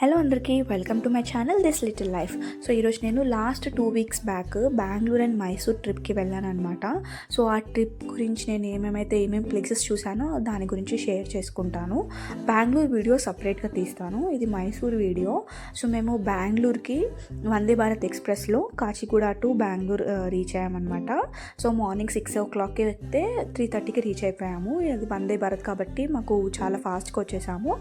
Hello అందరికీ welcome to my channel this little life. So ఈరోజు నేను last 2 weeks back Bengaluru and Mysore ట్రిప్కి వెళ్ళాను అనమాట. సో ఆ ట్రిప్ గురించి నేను ఏమేమి ప్లేసెస్ చూసానో దాని గురించి షేర్ చేసుకుంటాను. బెంగళూరు వీడియో సపరేట్గా తీస్తాను, ఇది మైసూర్ వీడియో. సో మేము బెంగళూరుకి వందే భారత్ ఎక్స్ప్రెస్లో కాచిగూడ టు బెంగళూరు రీచ్ అయ్యామన్నమాట. సో మార్నింగ్ 6 o'clockకి వెళ్తే 3:30కి రీచ్ అయిపోయాము. ఇది వందే భారత్ కాబట్టి మాకు చాలా ఫాస్ట్గా వచ్చేసాము.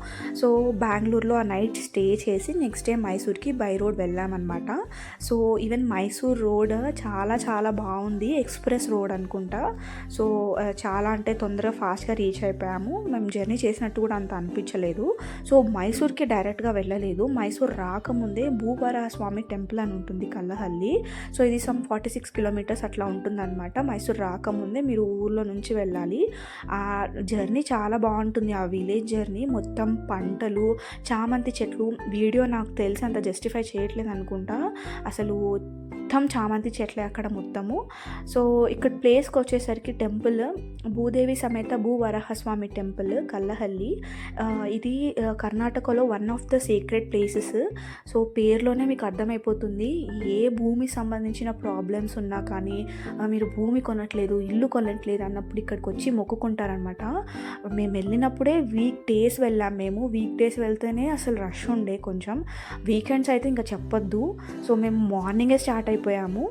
సో బెంగళూరులో ఆ నైట్ స్టే చేసి నెక్స్ట్ డే మైసూర్కి బై రోడ్ వెళ్ళామన్నమాట. సో ఈవెన్ మైసూర్ రోడ్ చాలా బాగుంది, ఎక్స్ప్రెస్ రోడ్ అనుకుంటా. సో చాలా అంటే తొందరగా ఫాస్ట్గా రీచ్ అయిపోయాము. మేము జర్నీ చేసినట్టు కూడా అంత అనిపించలేదు. సో మైసూర్కి డైరెక్ట్గా వెళ్ళలేదు. మైసూర్ రాకముందే భూవరాహ స్వామి టెంపుల్ అని ఉంటుంది కల్లహల్లి. సో ఇది సమ్ 46 kilometers అట్లా ఉంటుందన్నమాట. మైసూర్ రాకముందే మీరు ఊర్లో నుంచి వెళ్ళాలి. ఆ జర్నీ చాలా బాగుంటుంది. ఆ విలేజ్ జర్నీ మొత్తం పంటలు, చామంతి చెట్లు. వీడియో నాకు తెలిసి అంత జస్టిఫై చేయట్లేదు అనుకుంటా, అసలు మొత్తం చామంతి చెట్లే అక్కడ మొత్తము. సో ఇక్కడ ప్లేస్కి వచ్చేసరికి టెంపుల్ భూదేవి సమేత భూవరాహస్వామి టెంపుల్ కల్లహల్లి. ఇది కర్ణాటకలో one of the secret places. So పేరులోనే మీకు అర్థమైపోతుంది, ఏ భూమి సంబంధించిన ప్రాబ్లమ్స్ ఉన్నా కానీ మీరు భూమి కొనట్లేదు, ఇల్లు కొనట్లేదు అన్నప్పుడు ఇక్కడికి వచ్చి మొక్కుకుంటారనమాట. మేము వెళ్ళినప్పుడే వీక్ డేస్ వెళ్ళాము. మేము వీక్ డేస్ వెళ్తేనే అసలు రష్ ఉండే కొంచెం, వీకెండ్స్ అయితే ఇంకా చెప్పొద్దు. సో మేము మార్నింగే స్టార్ట్ అయిపోయాము,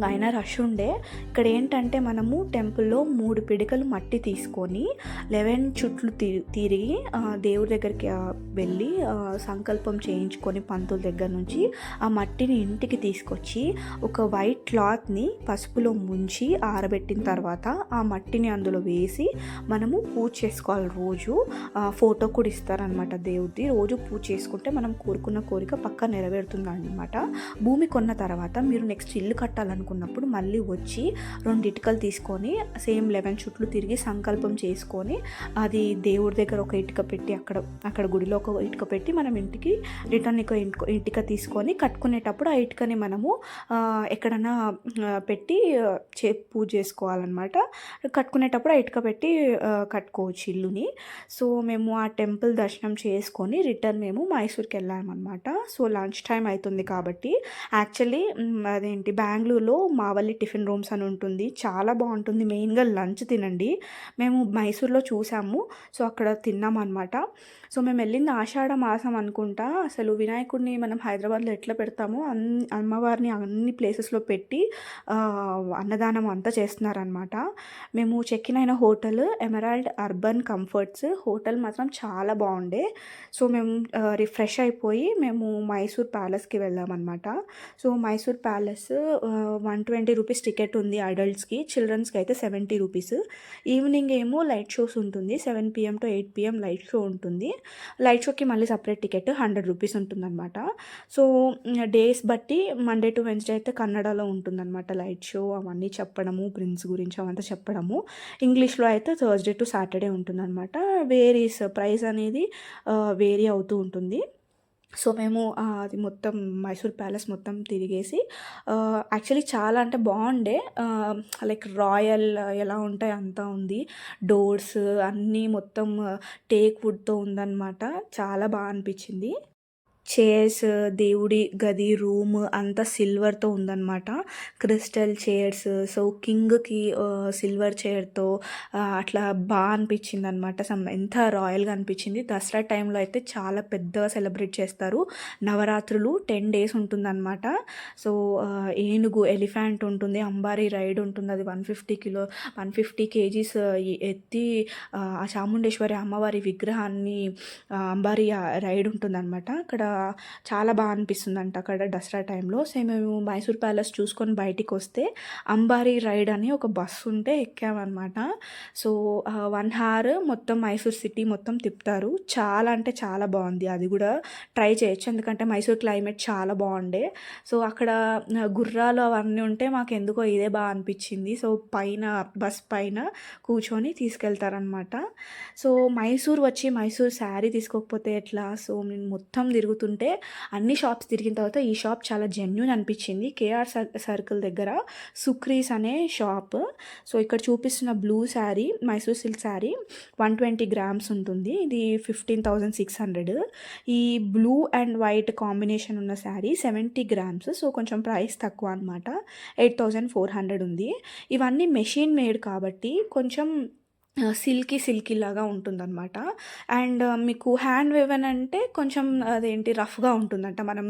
అయినా రష్ ఉండే. ఇక్కడ ఏంటంటే మనము టెంపుల్లో 3 పిడికలు మట్టి తీసుకొని 11 చుట్లు తిరిగి దేవుడి దగ్గరికి వెళ్ళి సంకల్పం చేయించుకొని పంతుల దగ్గర నుంచి ఆ మట్టిని ఇంటికి తీసుకొచ్చి ఒక వైట్ క్లాత్ని పసుపులో ముంచి ఆరబెట్టిన తర్వాత ఆ మట్టిని అందులో వేసి మనము పూజ చేసుకోవాలి. రోజు ఫోటో కూడా ఇస్తారనమాట దేవుడిది. రోజు పూజ చేసుకుంటే మనం కోరుకున్న కోరిక పక్కా నెరవేరుతుంది అనమాట. భూమి కొన్న తర్వాత మీరు నెక్స్ట్ ఇల్లు కట్టాలనుకున్నప్పుడు మళ్ళీ వచ్చి 2 ఇటుకలు తీసుకొని సేమ్ 11 చుట్లు తిరిగి సంకల్పం చేసుకొని అది దేవుడి దగ్గర ఒక ఇటుక పెట్టి అక్కడ గుడిలో ఒక ఇటుక పెట్టి మనం ఇంటికి రిటర్న్ ఇటుక తీసుకొని కట్టుకునేటప్పుడు ఆ ఇటుకని మనము ఎక్కడన్నా పెట్టి పూజ చేసుకోవాలన్నమాట. కట్టుకునేటప్పుడు ఆ ఇటుక పెట్టి కట్టుకోవచ్చు ఇల్లుని. సో మేము ఆ టెంపుల్ దర్శనం చేసుకొని రిటర్న్ మేము మైసూర్కి వెళ్ళామన్నమాట. సో లంచ్ టైం అవుతుంది కాబట్టి యాక్చువల్లీ అదేంటి బెంగళూరులో మావల్లి టిఫిన్ రూమ్స్ అని ఉంటుంది, చాలా బాగుంటుంది. మెయిన్గా లంచ్ తినండి. మేము మైసూర్లో చూసాము, సో అక్కడ తిన్నాం అనమాట. సో మేము వెళ్ళింది ఆషాఢ మాసం అనుకుంటా. అసలు వినాయకుడిని మనం హైదరాబాద్లో ఎట్లా పెడతామో అమ్మవారిని అన్ని ప్లేసెస్లో పెట్టి అన్నదానం అంతా చేస్తున్నారనమాట. మేము చెక్ ఇన్ అయిన hotel emerald urban comforts hotel మాత్రం చాలా బాగుండే. సో మేము రిఫ్రెష్ అయిపోయి మేము మైసూర్ ప్యాలెస్కి వెళ్ళామన్నమాట. So Mysore palace 120 rupees ticket ఉంది అడల్ట్స్కి, చిల్డ్రన్స్కి అయితే 70 రూపీస్. ఈవినింగ్ ఏమో లైట్ షోస్ ఉంటుంది, 7 PM to 8 PM light show ఉంటుంది. లైట్ షోకి మళ్ళీ సపరేట్ టికెట్ 100 రూపీస్ ఉంటుందన్నమాట. సో డేస్ బట్టి మండే టు వెన్స్డే అయితే కన్నడలో ఉంటుందన్నమాట లైట్ షో, అవన్నీ చెప్పడము, ప్రిన్స్ గురించి అవంతా చెప్పడము. ఇంగ్లీష్లో అయితే థర్స్డే టు సాటర్డే ఉంటుందన్నమాట. వేరీస్ ప్రైస్ అనేది వేరీ అవుతూ ఉంటుంది. సో మేము అది మొత్తం మైసూర్ ప్యాలెస్ మొత్తం తిరిగేసి యాక్చువల్లీ చాలా అంటే బాగుండే. లైక్ రాయల్ ఎలా ఉంటాయి అంతా ఉంది. డోర్స్ అన్నీ మొత్తం టేక్ వుడ్తో ఉందన్నమాట, చాలా బాగా అనిపించింది. చైర్స్, దేవుడి గది రూమ్ అంతా సిల్వర్తో ఉందన్నమాట, క్రిస్టల్ చైర్స్. సో కింగ్కి సిల్వర్ చైర్తో అట్లా బాగా అనిపించింది అనమాట. ఎంత రాయల్గా అనిపించింది. దసరా టైంలో అయితే చాలా పెద్దగా సెలబ్రేట్ చేస్తారు. నవరాత్రులు 10 days ఉంటుందన్నమాట. సో ఏనుగు ఎలిఫెంట్ ఉంటుంది, అంబారీ రైడ్ ఉంటుంది. అది 150 kgs ఎత్తి ఆ చాముండేశ్వరి అమ్మవారి విగ్రహాన్ని అంబారీ రైడ్ ఉంటుందన్నమాట. అక్కడ చాలా బాగా అనిపిస్తుందంట అక్కడ దసరా టైంలో. సో మేము మైసూర్ ప్యాలెస్ చూసుకొని బయటికి వస్తే అంబారీ రైడ్ అని ఒక బస్సు ఉంటే ఎక్కామన్నమాట. సో 1 hour మొత్తం మైసూర్ సిటీ మొత్తం తిప్పుతారు. చాలా అంటే చాలా బాగుంది, అది కూడా ట్రై చేయొచ్చు ఎందుకంటే మైసూర్ క్లైమేట్ చాలా బాగుండే. సో అక్కడ గుర్రాలు అవన్నీ ఉంటే మాకు ఎందుకో ఇదే బాగా అనిపించింది. సో బస్ పైన కూర్చొని తీసుకెళ్తారనమాట. సో మైసూర్ వచ్చి మైసూర్ శారీ తీసుకోకపోతే ఎట్లా. సో నేను మొత్తం తిరుగుతున్నాను, తిరుగుతుంటే అన్ని షాప్స్ తిరిగిన తర్వాత ఈ షాప్ చాలా జెన్యూన్ అనిపించింది. కేఆర్ సర్కిల్ దగ్గర సుక్రీస్ అనే షాప్. సో ఇక్కడ చూపిస్తున్న blue sari Mysore silk sari 120 grams ఉంటుంది. ఇది 15,600. ఈ బ్లూ అండ్ వైట్ కాంబినేషన్ ఉన్న శారీ 70 గ్రామ్స్. సో కొంచెం ప్రైస్ తక్కువ అనమాట. 8,400 ఉంది. ఇవన్నీ మెషిన్ మేడ్ కాబట్టి కొంచెం సిల్కీ లాగా ఉంటుందన్నమాట. అండ్ మీకు హ్యాండ్ వేవెన్ అంటే కొంచెం అదేంటి రఫ్గా ఉంటుందంట. మనం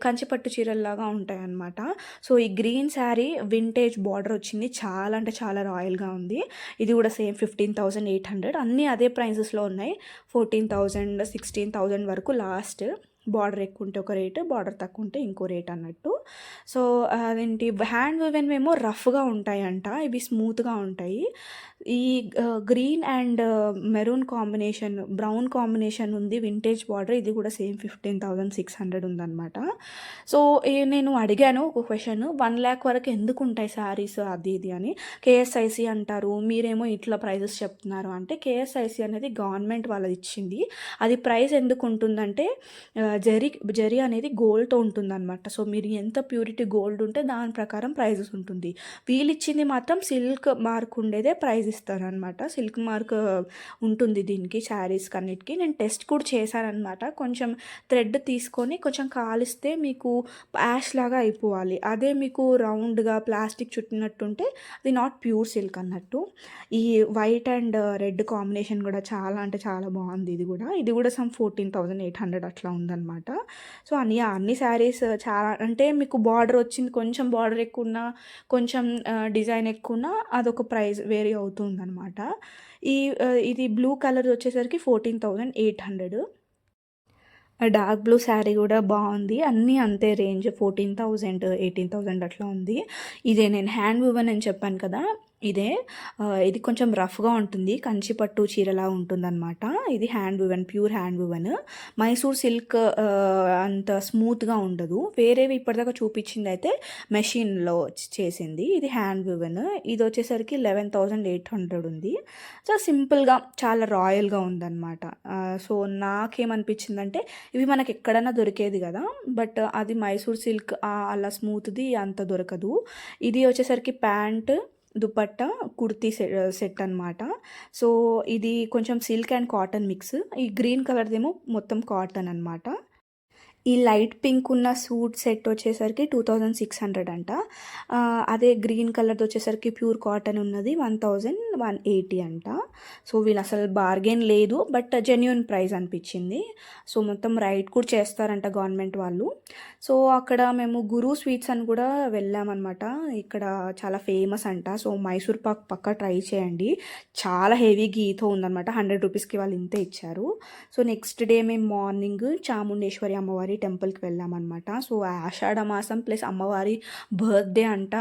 కంచిపట్టు చీరల్లాగా ఉంటాయన్నమాట. సో ఈ గ్రీన్ శారీ వింటేజ్ బార్డర్ వచ్చింది. చాలా అంటే చాలా రాయల్గా ఉంది. ఇది కూడా సేమ్ 15,800. అన్నీ అదే ప్రైజెస్లో ఉన్నాయి. 14,000 16,000 వరకు లాస్ట్. బార్డర్ ఎక్కువ ఉంటే ఒక రేటు, బార్డర్ తక్కువ ఉంటే ఇంకో రేట్ అన్నట్టు. సో అదేంటి హ్యాండ్ వేవెన్ ఏమో రఫ్గా ఉంటాయంట, ఇవి స్మూత్గా ఉంటాయి. ఈ green and maroon combination, brown combination ఉంది వింటేజ్ బార్డర్. ఇది కూడా సేమ్ 15,600 ఉందన్నమాట. సో నేను అడిగాను ఒక క్వశ్చన్, 1 lakh వరకు ఎందుకు ఉంటాయి శారీస్ అది ఇది అని. కేఎస్ఐసి అంటారు, మీరేమో ఇట్లా ప్రైజెస్ చెప్తున్నారు అంటే, కేఎస్ఐసి అనేది గవర్నమెంట్ వాళ్ళది ఇచ్చింది. అది ప్రైస్ ఎందుకు ఉంటుందంటే జరీ అనేది గోల్డ్తో ఉంటుందన్నమాట. సో మీరు ఎంత ప్యూరిటీ గోల్డ్ ఉంటే దాని ప్రకారం ప్రైజెస్ ఉంటుంది. వీళ్ళు ఇచ్చింది మాత్రం సిల్క్ మార్క్ ఉండేదే ప్రైజ్ ఇస్తారనమాట. సిల్క్ మార్క్ ఉంటుంది దీనికి, శారీస్కి అన్నిటికీ. నేను టెస్ట్ కూడా చేశానమాట. కొంచెం థ్రెడ్ తీసుకొని కొంచెం కాలిస్తే మీకు యాష్ లాగా అయిపోవాలి. అదే మీకు రౌండ్గా ప్లాస్టిక్ చుట్టినట్టుంటే అది నాట్ ప్యూర్ సిల్క్ అన్నట్టు. ఈ వైట్ అండ్ రెడ్ కాంబినేషన్ కూడా చాలా అంటే చాలా బాగుంది. ఇది కూడా సమ్ 14,800 అట్లా ఉందన్నమాట. సో అన్ని శారీస్ చాలా అంటే మీకు బార్డర్ వచ్చింది, కొంచెం బార్డర్ ఎక్కువ ఉన్నా కొంచెం డిజైన్ ఎక్కువ ఉన్నా అదొక ప్రైస్ వేరీ అవుతుందన్నమాట. ఇది బ్లూ కలర్ వచ్చేసరికి 14,800. డార్క్ బ్లూ శారీ కూడా బాగుంది. అన్నీ అంతే రేంజ్ 14,000 18,000 అట్లా ఉంది. ఇదే నేను హ్యాండ్ వువెన్ అని చెప్పాను కదా, ఇది కొంచెం రఫ్గా ఉంటుంది, కంచిపట్టు చీరలా ఉంటుందన్నమాట. ఇది hand woven, pure hand woven. Mysore silk అంత స్మూత్గా ఉండదు. వేరేవి ఇప్పటిదాకా చూపించింది అయితే మెషిన్లో చేసింది. ఇది హ్యాండ్ వువెన్. ఇది వచ్చేసరికి 11,800 ఉంది. సో సింపుల్గా చాలా రాయల్గా ఉందన్నమాట. సో నాకేమనిపించిందంటే ఇవి మనకి ఎక్కడైనా దొరికేది కదా, బట్ అది మైసూర్ సిల్క్ అలా స్మూత్ది అంత దొరకదు. ఇది వచ్చేసరికి ప్యాంట్, దుపట్టా, కుర్తీ సెట్ అనమాట. సో ఇది కొంచెం సిల్క్ అండ్ కాటన్ మిక్స్. ఈ గ్రీన్ కలర్దేమో మొత్తం కాటన్ అనమాట. ఈ లైట్ పింక్ ఉన్న సూట్ సెట్ వచ్చేసరికి 2,600 అంట. అదే గ్రీన్ కలర్ది వచ్చేసరికి ప్యూర్ కాటన్ ఉన్నది 1,180 అంట. సో వీళ్ళు అసలు బార్గెన్ లేదు, బట్ జెన్యూన్ ప్రైస్ అనిపించింది. సో మొత్తం రైట్ కూడా చేస్తారంట గవర్నమెంట్ వాళ్ళు. సో అక్కడ మేము గురు స్వీట్స్ అని కూడా వెళ్ళామన్నమాట. ఇక్కడ చాలా ఫేమస్ అంట. సో మైసూర్ పాక్ పక్కా ట్రై చేయండి. చాలా హెవీ గీతో ఉందన్నమాట. 100 రూపీస్కి వాళ్ళు ఇంతే ఇచ్చారు. సో నెక్స్ట్ డే మేము మార్నింగ్ చాముండేశ్వరి అమ్మవారి టెంపుల్కి వెళ్ళామన్నమాట. సో ఆషాఢ మాసం ప్లస్ అమ్మవారి బర్త్డే అంట.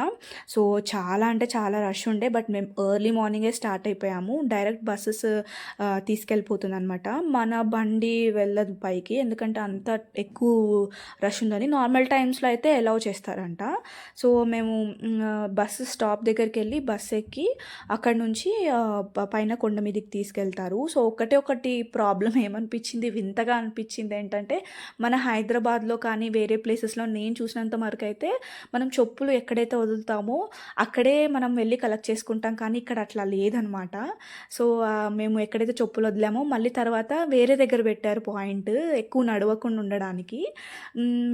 సో చాలా అంటే చాలా రష్ ఉండే, బట్ మేము ఎర్లీ మార్నింగే స్టార్ట్ అయిపోయాము. డైరెక్ట్ బస్సెస్ తీసుకెళ్ళిపోతుంది అనమాట. మన బండి వెళ్ళదు పైకి, ఎందుకంటే అంత ఎక్కువ రష్ ఉందని. నార్మల్ టైమ్స్లో అయితే అలౌ చేస్తారంట. సో మేము బస్సు స్టాప్ దగ్గరికి వెళ్ళి బస్సు ఎక్కి అక్కడ నుంచి పైన కొండ మీదకి తీసుకెళ్తారు. సో ఒకటి ప్రాబ్లం ఏమనిపించింది, వింతగా అనిపించింది ఏంటంటే, మన హైదరాబాద్లో కానీ వేరే ప్లేసెస్లో నేను చూసినంత వరకు అయితే మనం చెప్పులు ఎక్కడైతే వదులుతామో అక్కడే మనం వెళ్ళి కలెక్ట్ చేసుకుంటాం, కానీ ఇక్కడ అట్లా లేదనమాట. సో మేము ఎక్కడైతే చెప్పులు వదిలామో మళ్ళీ తర్వాత వేరే దగ్గర పెట్టారు పాయింట్, ఎక్కువ నడవకుండా ఉండడానికి.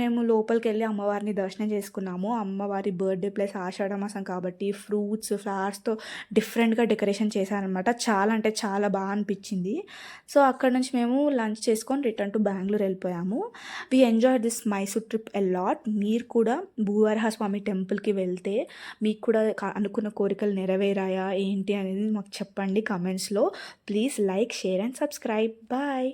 మేము లోపలికి వెళ్ళి అమ్మవారిని దర్శనం చేసుకున్నాము. అమ్మవారి బర్త్డే ప్లస్ ఆషాఢ మాసం కాబట్టి ఫ్రూట్స్, ఫ్లవర్స్తో డిఫరెంట్గా డెకరేషన్ చేశారనమాట. చాలా అంటే చాలా బాగా అనిపించింది. సో అక్కడ నుంచి మేము లంచ్ చేసుకొని రిటర్న్ టు బెంగళూరు వెళ్ళిపోయాము. We enjoy this Mysore trip a lot. మీరు కూడా భూవరాహ స్వామి టెంపుల్కి వెళ్తే మీకు కూడా అనుకున్న కోరికలు నెరవేరాయా ఏంటి అనేది మాకు చెప్పండి కమెంట్స్లో. Please like, share and subscribe. Bye.